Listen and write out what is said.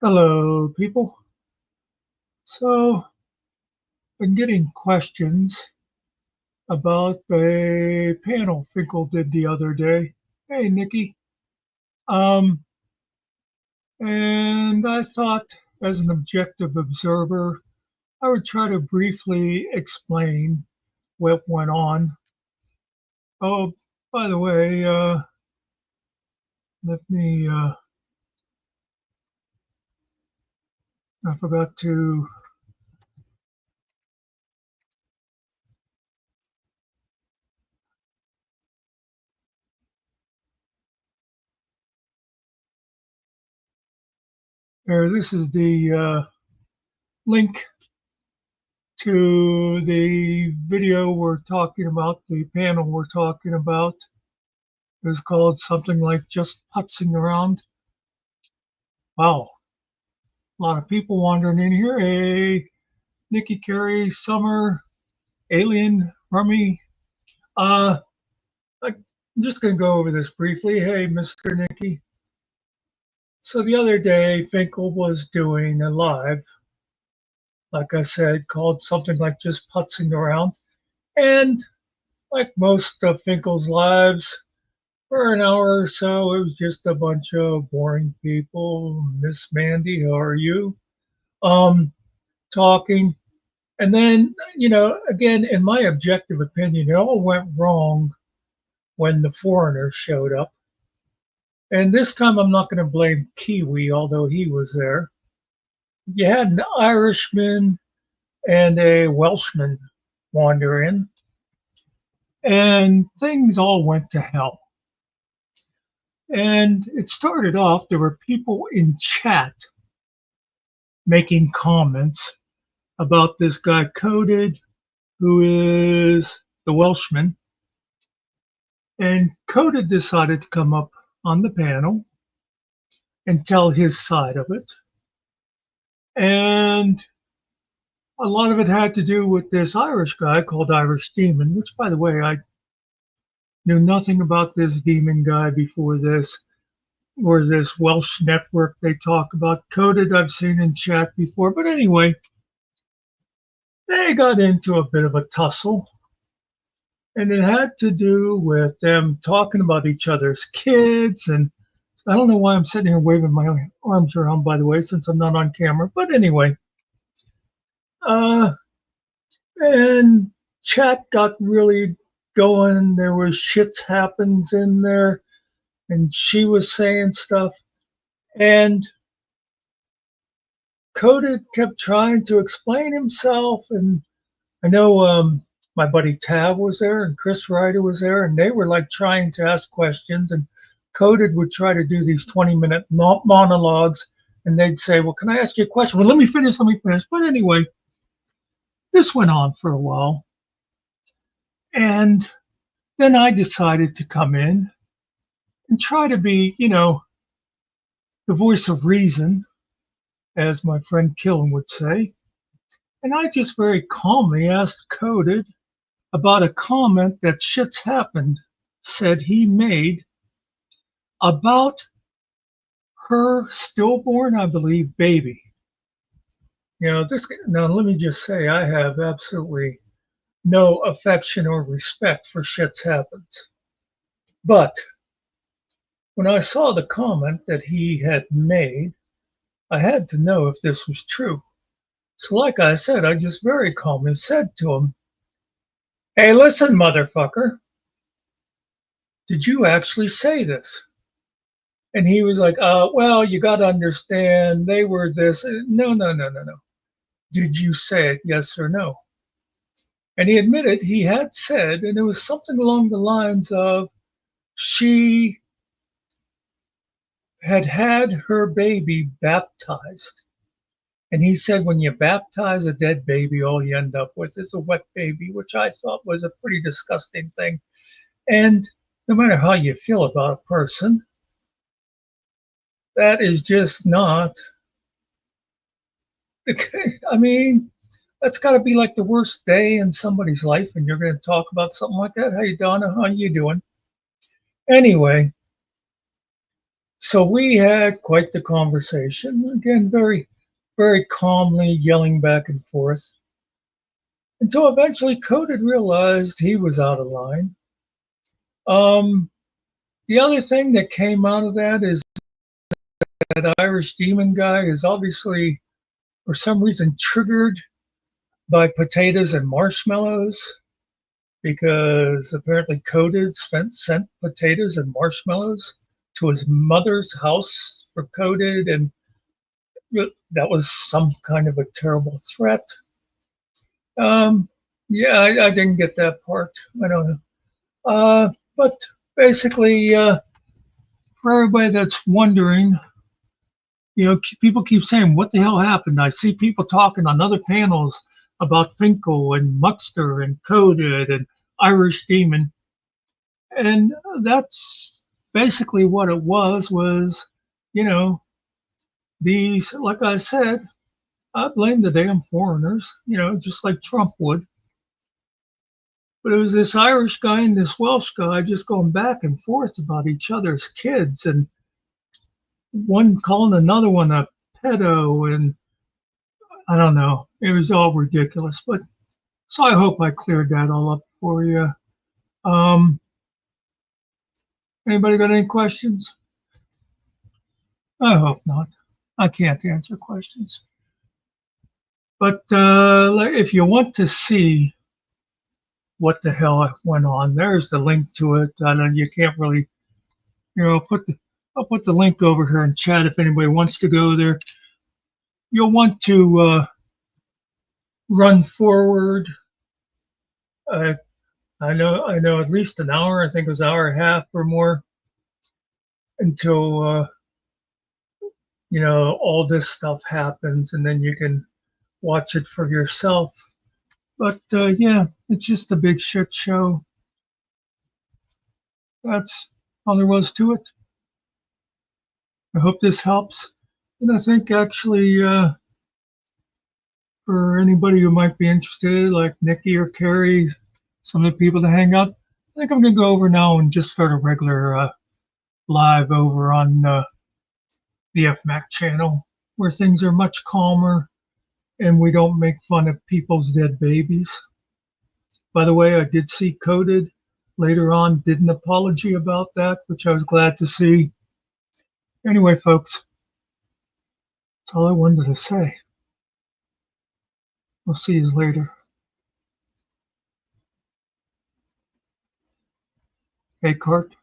Hello, people. So, been getting questions about a panel Finkel did the other day. Hey, Nikki. Um, and I thought, as an objective observer, I would try to briefly explain what went on. Oh, by the way, let me, I forgot to, this is the link to the video we're talking about, the panel we're talking about. It was called something like Just Putzing Around. Wow, a lot of people wandering in here. Hey, Nikki, Carey, Summer, Alien, Rummy. I'm just going to go over this briefly. Hey, Mr. Nikki. So the other day, Finkel was doing a live, like I said, called something like Just Putzing Around. And like most of Finkel's lives, for an hour or so, it was just a bunch of boring people. Miss Mandy, how are you? Talking. And then, again, in my objective opinion, it all went wrong when the foreigners showed up. And this time I'm not going to blame Kiwi, although he was there. You had an Irishman and a Welshman wander in, and things all went to hell. And it started off, there were people in chat making comments about this guy Coded, who is the Welshman. And Coded decided to come up on the panel and tell his side of it. And a lot of it had to do with this Irish guy called Irish Demon, which, by the way, I knew nothing about this demon guy before this, or this Welsh network they talk about. Coded, I've seen in chat before. But anyway, they got into a bit of a tussle. And it had to do with them talking about each other's kids. And I don't know why I'm sitting here waving my arms around, by the way, since I'm not on camera. But anyway, and chat got really going. There was shits happens in there, and she was saying stuff. And Coded kept trying to explain himself. And I know my buddy Tav was there and Chris Ryder was there, and they were like trying to ask questions. And Coded would try to do these 20-minute monologues, and they'd say, well, can I ask you a question? Well, let me finish. But anyway, this went on for a while. And then I decided to come in and try to be, the voice of reason, as my friend Killen would say. And I just very calmly asked Coded about a comment that Shits Happened said he made about her stillborn, I believe, baby. Now, let me just say, I have absolutely no affection or respect for Shits Happens. But when I saw the comment that he had made, I had to know if this was true. So like I said, I just very calmly said to him, hey, listen, motherfucker, did you actually say this? And he was like, well, you got to understand, they were this. No. Did you say it, yes or no? And he admitted he had said, and it was something along the lines of, she had her baby baptized. And he said, when you baptize a dead baby, all you end up with is a wet baby, which I thought was a pretty disgusting thing. And no matter how you feel about a person, that is just not, I mean, that's got to be like the worst day in somebody's life, and you're going to talk about something like that. Hey, Donna, how you doing? Anyway, So we had quite the conversation. Again, very, very calmly yelling back and forth until eventually Coded realized he was out of line. Um, the other thing that came out of that is that Irish demon guy is obviously, for some reason, triggered by potatoes and marshmallows because apparently Coded sent potatoes and marshmallows to his mother's house for Coded, and that was some kind of a terrible threat. Um, yeah, I didn't get that part. I don't know. But basically, for everybody that's wondering, people keep saying, "What the hell happened?" I see people talking on other panels about Finkel and Muckster and Coded and Irish Demon, and that's basically what it was. You know, these, like I said, I blame the damn foreigners. Just like Trump would. But it was this Irish guy and this Welsh guy just going back and forth about each other's kids, and one calling another one a pedo, and I don't know. It was all ridiculous. But so I hope I cleared that all up for you. Um, Anybody got any questions? I hope not. I can't answer questions. But if you want to see what the hell went on, there's the link to it. I know you can't really, I'll put the link over here in chat if anybody wants to go there. You'll want to run forward. Uh, I know at least an hour. I think it was an hour and a half or more until all this stuff happens, and then you can watch it for yourself. But yeah, it's just a big shit show. That's all there was to it. I hope this helps, and I think actually for anybody who might be interested, like Nikki or Carrie, some of the people that hang out, I think I'm gonna go over now and just start a regular live over on the FMAC channel, where things are much calmer and we don't make fun of people's dead babies. By the way, I did see Coded later on, did an apology about that, which I was glad to see. Anyway, folks, that's all I wanted to say. We'll see you later. Hey, Cart.